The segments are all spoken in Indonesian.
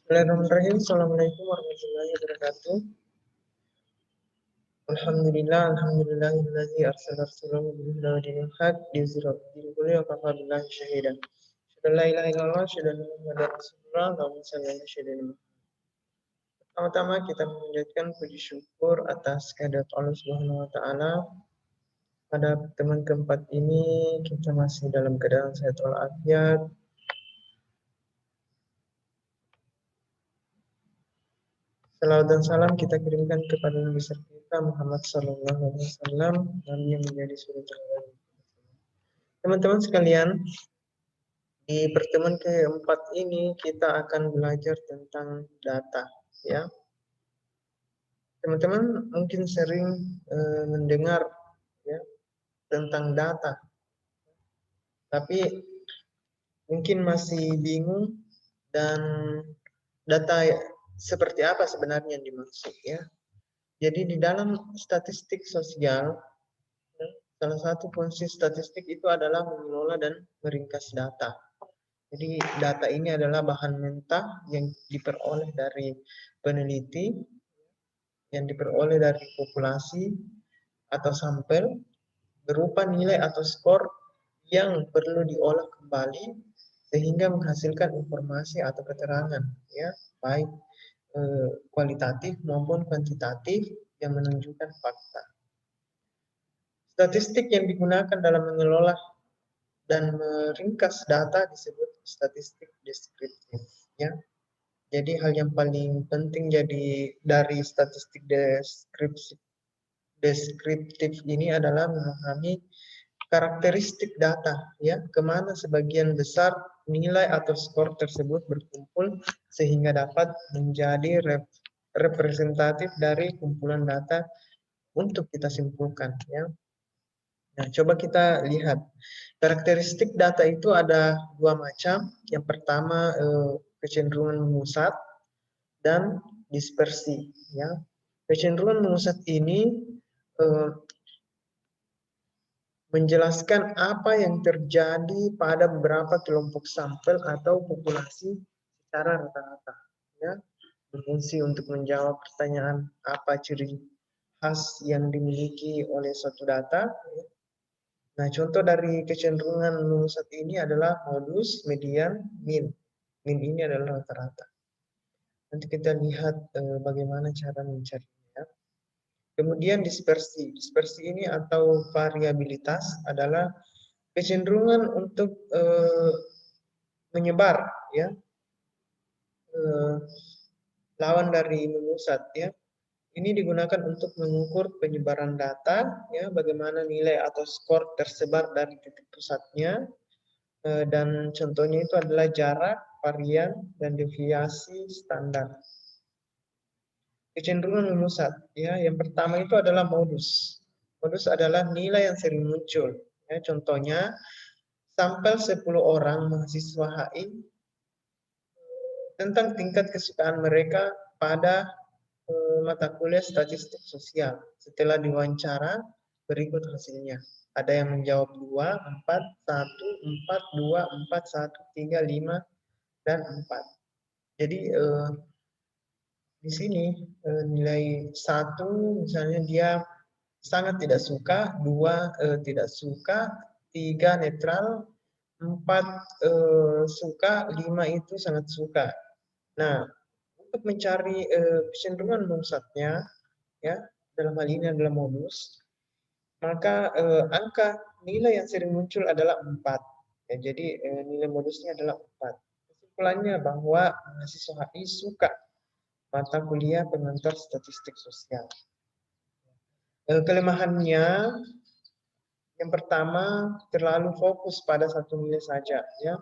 Bismillahirrahmanirrahim. Assalamualaikum warahmatullahi wabarakatuh. Alhamdulillahillazi arsala rasulahu bil huda wa dinil haq liyuzhirahu 'alal dini wa kafa billahi shahidan. Asyhadu an la ilaha illallah wa asyhadu anna Muhammadar Rasulullah. Allahumma shalli ala sayyidina Muhammad. Pertama-tama kita mengucapkan puji syukur atas kehadirat Allah Subhanahu wa taala. Pada pertemuan keempat ini kita masih dalam keadaan sehat walafiat. Salawat dan salam kita kirimkan kepada Nabi besar kita Muhammad Sallallahu Alaihi Wasallam, Nabi yang menjadi suri teladan. Teman-teman sekalian, di pertemuan keempat ini kita akan belajar tentang data, ya. Teman-teman mungkin sering mendengar, ya, tentang data, tapi mungkin masih bingung dan data seperti apa sebenarnya yang dimaksud, ya. Jadi di dalam statistik sosial, salah satu fungsi statistik itu adalah mengelola dan meringkas data. Jadi data ini adalah bahan mentah yang diperoleh dari peneliti, yang diperoleh dari populasi atau sampel, berupa nilai atau skor yang perlu diolah kembali sehingga menghasilkan informasi atau keterangan, ya, baik kualitatif maupun kuantitatif yang menunjukkan fakta. Statistik yang digunakan dalam mengelola dan meringkas data disebut statistik deskriptif, ya. Jadi hal yang paling penting dari statistik deskriptif ini adalah memahami karakteristik data, ya, kemana sebagian besar nilai atau skor tersebut berkumpul sehingga dapat menjadi representatif dari kumpulan data untuk kita simpulkan, ya. Nah, coba kita lihat. Karakteristik data itu ada dua macam. Yang pertama kecenderungan memusat dan dispersi, ya. Kecenderungan memusat ini menjelaskan apa yang terjadi pada beberapa kelompok sampel atau populasi secara rata-rata, ya. Berfungsi untuk menjawab pertanyaan apa ciri khas yang dimiliki oleh suatu data, ya. Nah, contoh dari kecenderungan memusat ini adalah modus, median, min. Min ini adalah rata-rata. Nanti kita lihat bagaimana cara mencarinya. Kemudian dispersi. Dispersi ini atau variabilitas adalah kecenderungan untuk menyebar, ya, lawan dari memusat, ya. Ini digunakan untuk mengukur penyebaran data, ya, bagaimana nilai atau skor tersebar dari titik pusatnya, dan contohnya itu adalah jarak, varian, dan deviasi standar. Kecenderungan memusat, ya, yang pertama itu adalah modus. Modus adalah nilai yang sering muncul, ya, contohnya sampel 10 orang mahasiswa HI tentang tingkat kesukaan mereka pada mata kuliah statistik sosial. Setelah diwawancara, berikut hasilnya. Ada yang menjawab 2, 4, 1, 4, 2, 4, 1, 3, 5, dan 4. Jadi di sini nilai 1 misalnya dia sangat tidak suka, 2 tidak suka, 3 netral, 4 suka, 5 itu sangat suka. Nah, untuk mencari kecenderungan memusatnya, ya, dalam hal ini adalah modus, maka angka nilai yang sering muncul adalah 4. Ya, jadi nilai modusnya adalah 4. Kesimpulannya bahwa mahasiswa HI suka mata kuliah pengantar statistik sosial. Kelemahannya yang pertama terlalu fokus pada satu nilai saja, ya.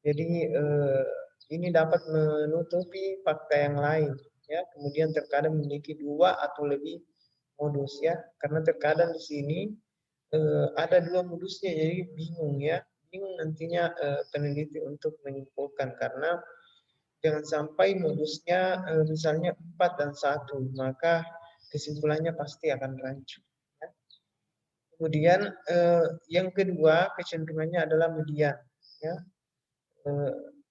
Jadi ini dapat menutupi fakta yang lain, ya. Kemudian terkadang memiliki 2 atau lebih modus, ya. Karena terkadang di sini ada 2 modusnya, jadi bingung, ya. Bingung nantinya peneliti untuk menyimpulkan karena jangan sampai modusnya misalnya 4 dan 1, maka kesimpulannya pasti akan rancu, ya. Kemudian yang kedua kecenderungannya adalah median, ya.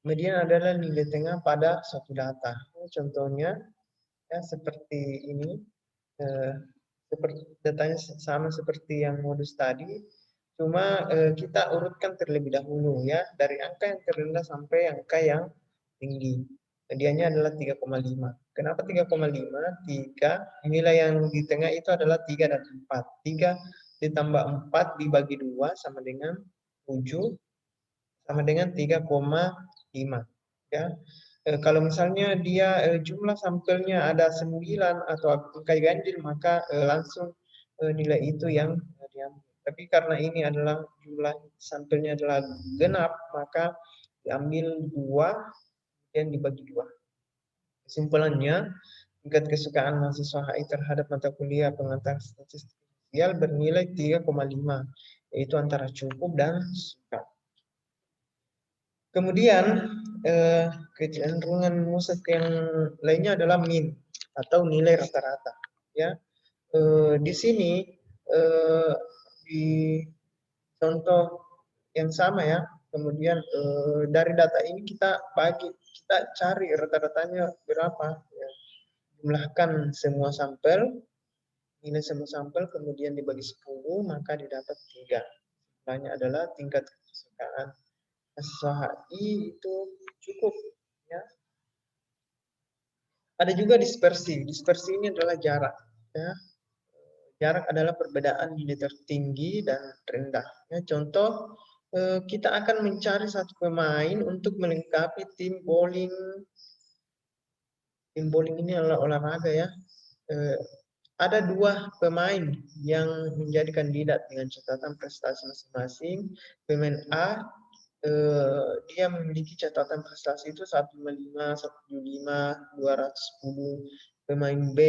Median adalah nilai tengah pada suatu data. Contohnya ya seperti ini, seperti datanya sama seperti yang modus tadi, cuma kita urutkan terlebih dahulu ya dari angka yang terendah sampai angka yang tinggi. Mediannya adalah 3,5. Kenapa 3,5? 3 nilai yang di tengah itu adalah 3 dan 4. 3 ditambah 4 dibagi 2 sama dengan 7 sama dengan 3,5 ya. Kalau misalnya dia jumlah sampelnya ada 9 atau angka ganjil, maka langsung nilai itu yang diambil. Tapi karena ini adalah jumlah sampelnya adalah genap, maka diambil 2 dan dibagi 2. Kesimpulannya, tingkat kesukaan mahasiswa HI terhadap mata kuliah pengantar statistik sosial bernilai 3,5, yaitu antara cukup dan suka. Kemudian kecenderungan musik yang lainnya adalah min atau nilai rata-rata. Ya, di sini di contoh yang sama ya. Kemudian dari data ini kita cari rata-ratanya berapa. Ya. Jumlahkan semua sampel, nilai semua sampel, kemudian dibagi 10, maka didapat 3. Nilainya adalah tingkat kesukaan mahasiswa HI itu cukup ya. Ada juga dispersi. Dispersi ini adalah jarak ya. Jarak adalah perbedaan nilai tertinggi dan rendah ya. Contoh kita akan mencari satu pemain untuk melengkapi tim bowling. Tim bowling ini adalah olahraga ya. Ada 2 pemain yang menjadi kandidat dengan catatan prestasi masing-masing. Pemain A dia memiliki catatan prestasi itu 155, 175, 210. Pemain B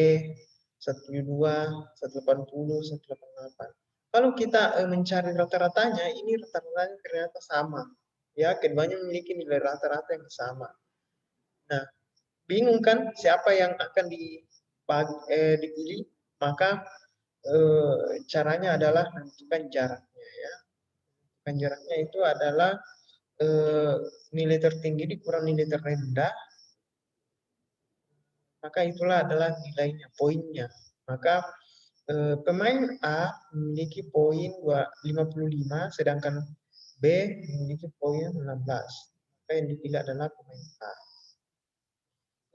172, 180, 188. Kalau kita mencari rata-ratanya, ini rata-ratanya ternyata sama. Ya, keduanya memiliki nilai rata-rata yang sama. Nah, bingung kan siapa yang akan dipilih? Maka caranya adalah menentukan jaraknya ya. Menentukan jaraknya itu adalah nilai tertinggi dikurang nilai terendah, maka itulah adalah nilainya, poinnya. Maka pemain A memiliki poin 55, sedangkan B memiliki poin 16. Maka yang dipilih adalah pemain A.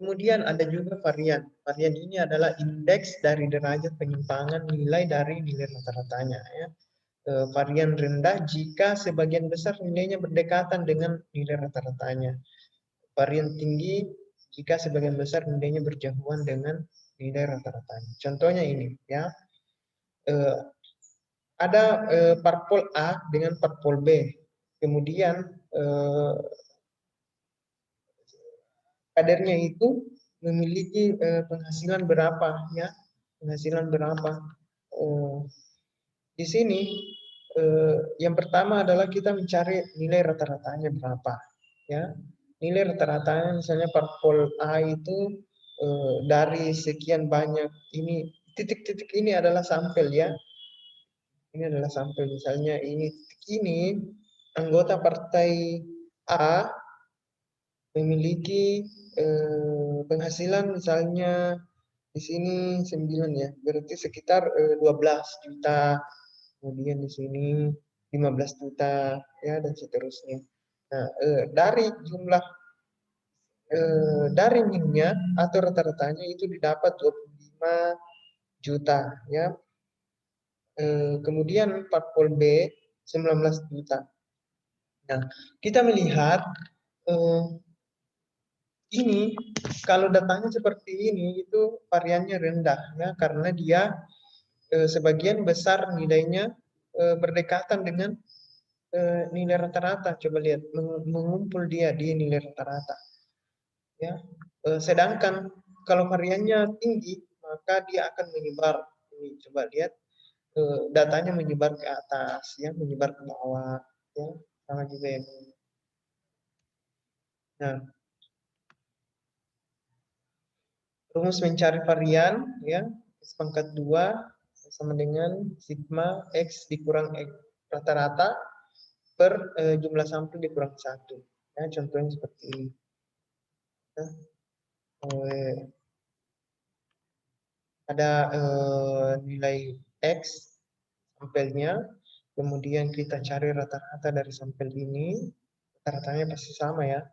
Kemudian ada juga varian. Varian ini adalah indeks dari derajat penyimpangan nilai dari nilai rata-ratanya. Ya. Varian rendah jika sebagian besar nilainya berdekatan dengan nilai rata-ratanya. Varian tinggi jika sebagian besar nilainya berjauhan dengan nilai rata-ratanya. Contohnya ini ya. Ada parpol A dengan parpol B. Kemudian kadernya itu memiliki penghasilan berapa ya, penghasilan berapa. Di sini yang pertama adalah kita mencari nilai rata-ratanya berapa ya. Nilai rata-ratanya misalnya parpol A itu dari sekian banyak ini, titik-titik ini adalah sampel ya. Ini adalah sampel, misalnya ini titik ini anggota partai A memiliki penghasilan misalnya di sini 9 ya, berarti sekitar 12 juta. Kemudian di sini 15 juta ya dan seterusnya. Nah, dari jumlah dari minnya atau rata-ratanya itu didapat 25 juta ya. Kemudian parpol B 19 juta. Nah, kita melihat ini kalau datanya seperti ini itu variannya rendah ya, karena dia sebagian besar nilainya berdekatan dengan nilai rata-rata. Coba lihat mengumpul dia di nilai rata-rata ya. Sedangkan kalau variannya tinggi maka dia akan menyebar. Ini coba lihat datanya menyebar ke atas ya, menyebar ke bawah ya, sama juga yang ini. Nah, rumus mencari varian ya, X pangkat 2 sama dengan sigma X dikurang X rata-rata per jumlah sampel dikurang 1. Ya, contohnya seperti ini. Nah, ada nilai X sampelnya, kemudian kita cari rata-rata dari sampel ini, rata-ratanya pasti sama ya.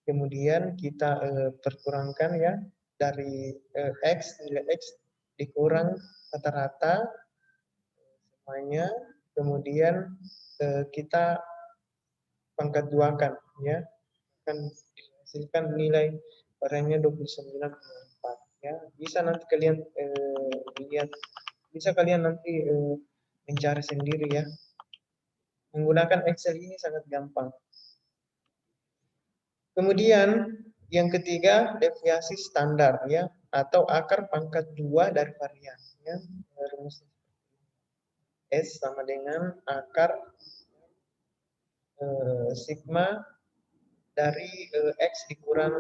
Kemudian kita perkurangkan ya dari X, nilai X dikurang rata-rata semuanya, kemudian kita pangkat duakan ya, akan dihasilkan nilai barangnya 29,4 ya. Bisa nanti kalian lihat, bisa kalian nanti mencari sendiri ya. Menggunakan Excel ini sangat gampang. Kemudian yang ketiga, deviasi standar ya, atau akar pangkat 2 dari varian ya. Rumus S sama dengan akar sigma dari X dikurang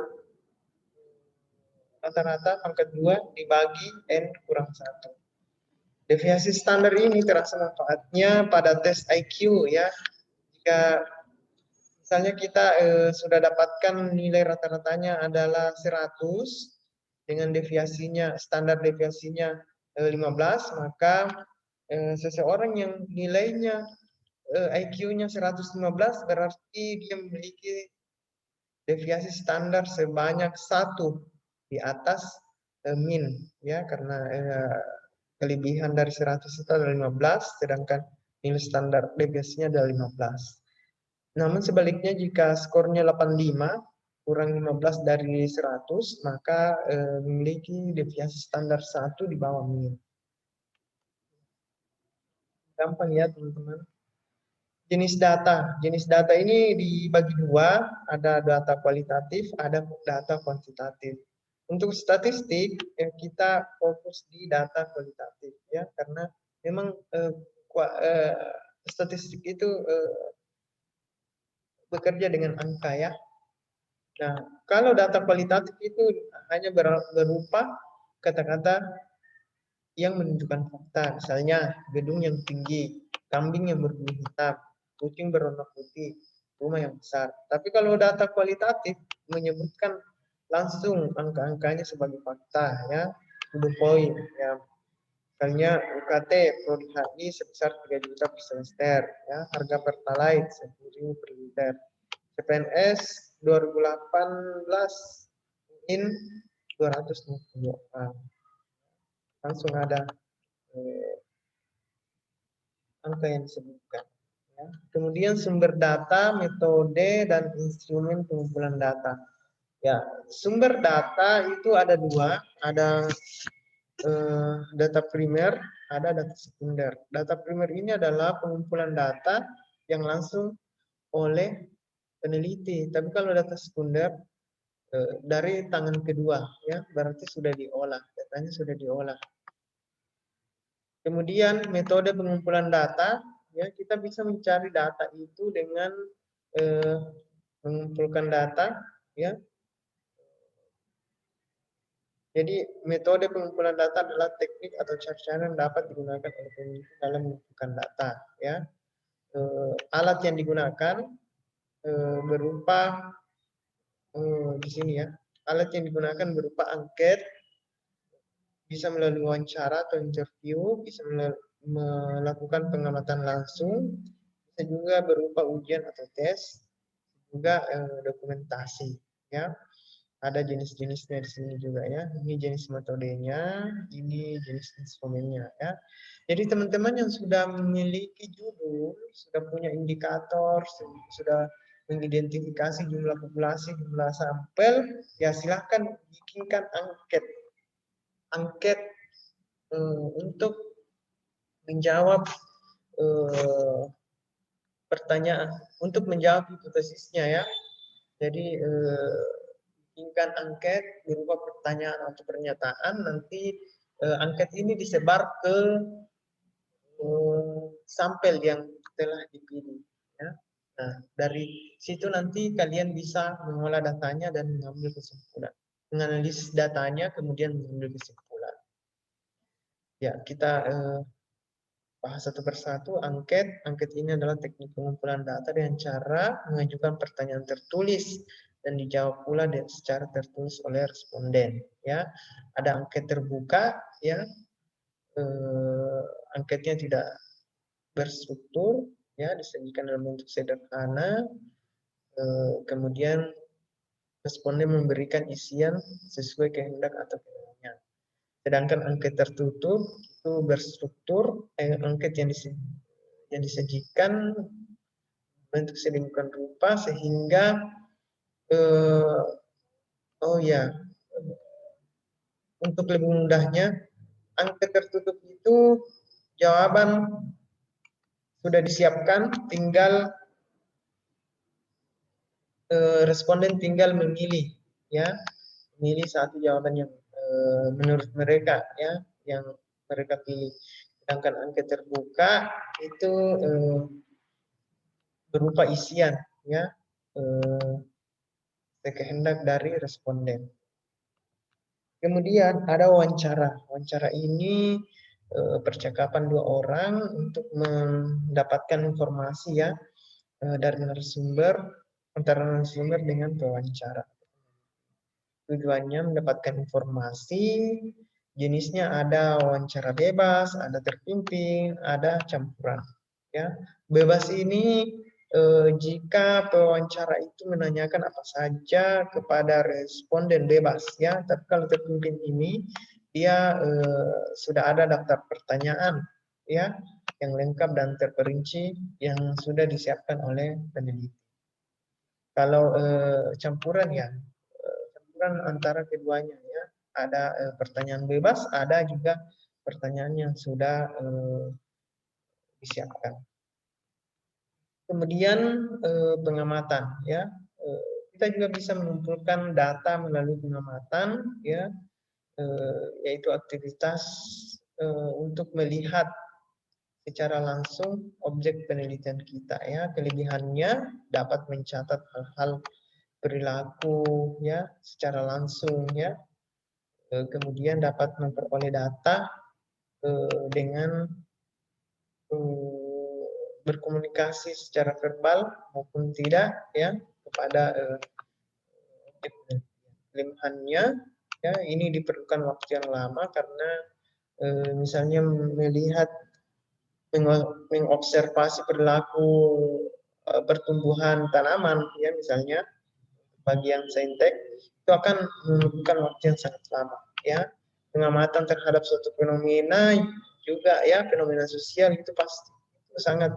rata-rata pangkat 2 dibagi N kurang 1. Deviasi standar ini terasa manfaatnya pada tes IQ ya. Jika misalnya kita sudah dapatkan nilai rata-ratanya adalah 100 dengan deviasinya, standar deviasinya 15, maka seseorang yang nilainya IQ-nya 115 berarti dia memiliki deviasi standar sebanyak 1 di atas min ya, karena kelebihan dari 100 itu adalah 15, sedangkan nilai standar deviasinya adalah 15. Namun sebaliknya jika skornya 85 kurang 15 dari 100, maka memiliki deviasi standar 1 di bawah min. Gampang ya teman-teman. Jenis data ini dibagi dua, ada data kualitatif, ada data kuantitatif. Untuk statistik kita fokus di data kualitatif ya, karena memang statistik itu bekerja dengan angka ya. Nah, kalau data kualitatif itu hanya berupa kata-kata yang menunjukkan fakta, misalnya gedung yang tinggi, kambing yang berbulu hitam, kucing berwarna putih, rumah yang besar. Tapi kalau data kualitatif menyebutkan langsung angka-angkanya sebagai fakta ya, 10 poin ya. Misalnya UKT Prodi HI sebesar 3 juta per semester ya, harga Pertalite 10.000 per liter. CPNS 2018 in 250 orang. Langsung ada angka yang disebutkan. Ya. Kemudian sumber data, metode, dan instrumen pengumpulan data. Ya, sumber data itu ada dua, ada data primer, ada data sekunder. Data primer ini adalah pengumpulan data yang langsung oleh peneliti. Tapi kalau data sekunder dari tangan kedua, ya berarti sudah diolah, datanya sudah diolah. Kemudian metode pengumpulan data, ya kita bisa mencari data itu dengan mengumpulkan data, ya. Jadi metode pengumpulan data adalah teknik atau cara-cara yang dapat digunakan oleh peneliti dalam mengumpulkan data, ya. Alat yang digunakan berupa di sini ya. Alat yang digunakan berupa angket, bisa melalui wawancara atau interview, bisa melakukan pengamatan langsung, bisa juga berupa ujian atau tes, juga dokumentasi ya. Ada jenis-jenisnya di sini juga ya. Ini jenis metodenya, ini jenis instrumennya ya. Jadi teman-teman yang sudah memiliki judul, sudah punya indikator, sudah mengidentifikasi jumlah populasi, jumlah sampel, ya silahkan bikinkan angket untuk menjawab pertanyaan, untuk menjawab hipotesisnya ya. Jadi bikinkan angket berupa pertanyaan atau pernyataan, nanti angket ini disebar ke sampel yang telah dipilih ya. Nah, dari situ nanti kalian bisa mengolah datanya dan mengambil kesimpulan. Menganalisis datanya kemudian mengambil kesimpulan. Ya, kita bahas satu persatu. Angket ini adalah teknik pengumpulan data dengan cara mengajukan pertanyaan tertulis dan dijawab pula secara tertulis oleh responden. Ya, ada angket terbuka, ya, angketnya tidak berstruktur, ya, disajikan dalam bentuk sederhana, kemudian responden memberikan isian sesuai kehendak atau keinginannya. Sedangkan angket tertutup itu berstruktur, angket yang disajikan bentuk sedemikian rupa sehingga oh ya, untuk lebih mudahnya, angket tertutup itu jawaban sudah disiapkan, tinggal responden tinggal memilih, ya, memilih satu jawaban yang menurut mereka, ya, yang mereka pilih. Sedangkan angket terbuka itu berupa isian, ya, kehendak dari responden. Kemudian ada wawancara. Wawancara ini percakapan dua orang untuk mendapatkan informasi, ya, dari narasumber, antara narasumber dengan pewawancara. Tujuannya mendapatkan informasi, jenisnya ada wawancara bebas, ada terpimpin, ada campuran. Ya, bebas ini jika pewawancara itu menanyakan apa saja kepada responden bebas, ya. Tapi kalau terpimpin ini dia sudah ada daftar pertanyaan, ya, yang lengkap dan terperinci yang sudah disiapkan oleh peneliti. Kalau campuran, ya, campuran antara keduanya, ya. Ada pertanyaan bebas, ada juga pertanyaan yang sudah disiapkan. Kemudian pengamatan, ya, kita juga bisa mengumpulkan data melalui pengamatan, ya, yaitu aktivitas untuk melihat secara langsung objek penelitian kita, ya. Kelebihannya dapat mencatat hal-hal perilaku, ya, secara langsung, ya. Kemudian dapat memperoleh data dengan berkomunikasi secara verbal maupun tidak, ya, kepada objek penelitian. Kelemahannya, ya, ini diperlukan waktu yang lama karena misalnya melihat mengobservasi perilaku pertumbuhan tanaman, ya, misalnya bagian saintek itu akan membutuhkan waktu yang sangat lama, ya. Pengamatan terhadap suatu fenomena juga, ya, fenomena sosial itu pasti sangat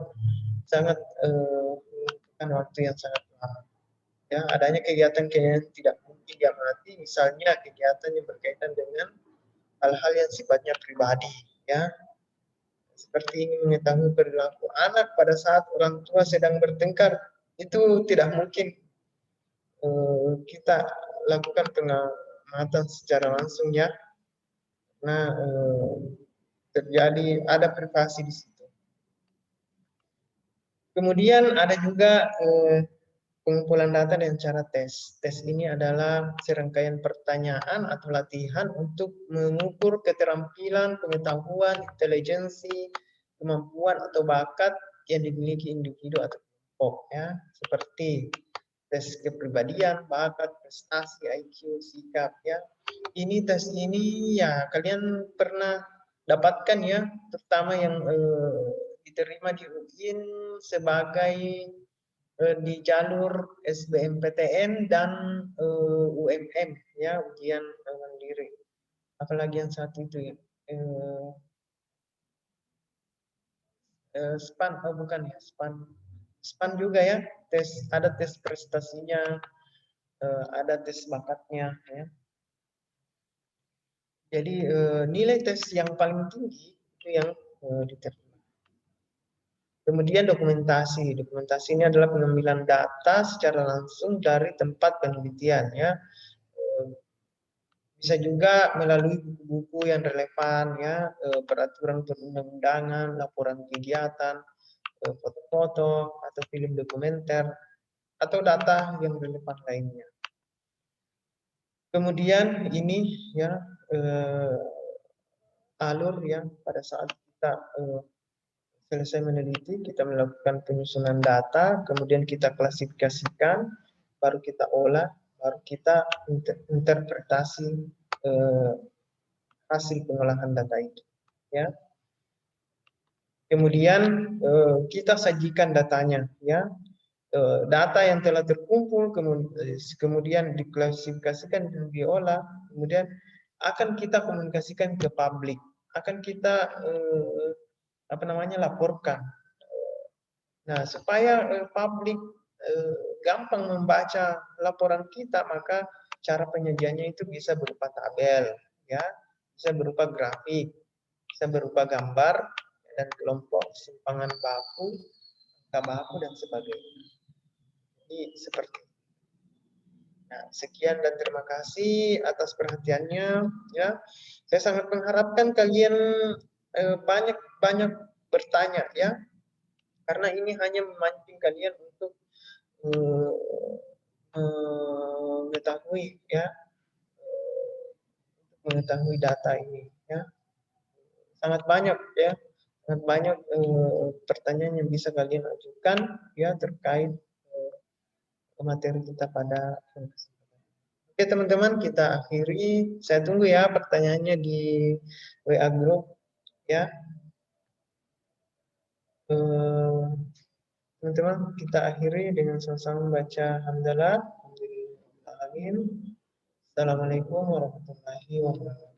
membutuhkan waktu yang sangat lama, ya. Adanya kegiatan-kegiatan tidak mungkin diamati, misalnya kegiatan yang berkaitan dengan hal-hal yang sifatnya pribadi, ya, seperti ini mengetahui perilaku anak pada saat orang tua sedang bertengkar, itu tidak mungkin kita lakukan pengamatan secara langsung, ya. Nah, terjadi ada privasi di situ. Kemudian ada juga pengumpulan data dengan cara tes. Tes ini adalah serangkaian pertanyaan atau latihan untuk mengukur keterampilan, pengetahuan, intelijensi, kemampuan atau bakat yang dimiliki individu atau kelompok, ya, seperti tes kepribadian, bakat, prestasi, IQ, sikap, ya. Ini tes ini, ya, kalian pernah dapatkan, ya, terutama yang diterima di UIN sebagai di jalur SBMPTN dan UMM, ya, ujian mandiri. Apalagi yang satu itu, ya, SPAN, oh bukan, ya, SPAN juga, ya, ada tes prestasinya, ada tes bakatnya, ya. Jadi nilai tes yang paling tinggi itu yang diterima. Kemudian dokumentasi. Dokumentasi ini adalah pengambilan data secara langsung dari tempat penelitian, ya. Bisa juga melalui buku-buku yang relevan, ya, peraturan perundang-undangan, laporan kegiatan, foto-foto atau film dokumenter atau data yang relevan lainnya. Kemudian ini, ya, alur, ya, pada saat kita selesai meneliti, kita melakukan penyusunan data, kemudian kita klasifikasikan, baru kita olah, baru kita interpretasi hasil pengolahan data itu. Ya. Kemudian kita sajikan datanya, ya. Data yang telah terkumpul kemudian diklasifikasikan dan diolah, kemudian akan kita komunikasikan ke publik, akan kita laporkan. Nah, supaya publik gampang membaca laporan kita, maka cara penyajiannya itu bisa berupa tabel, ya, bisa berupa grafik, bisa berupa gambar dan kelompok simpangan baku, angka baku dan sebagainya. Jadi seperti itu. Nah, sekian dan terima kasih atas perhatiannya, ya. Saya sangat mengharapkan kalian banyak bertanya, ya, karena ini hanya memancing kalian untuk mengetahui, ya, mengetahui data ini, ya. Sangat banyak, ya, sangat banyak pertanyaan yang bisa kalian ajukan, ya, terkait materi kita pada kesempatan. Oke teman-teman, kita akhiri. Saya tunggu ya pertanyaannya di WA group, ya. Teman-teman, kita akhiri dengan sama-sama membaca hamdalah. Alhamdulillah. Assalamualaikum warahmatullahi wabarakatuh.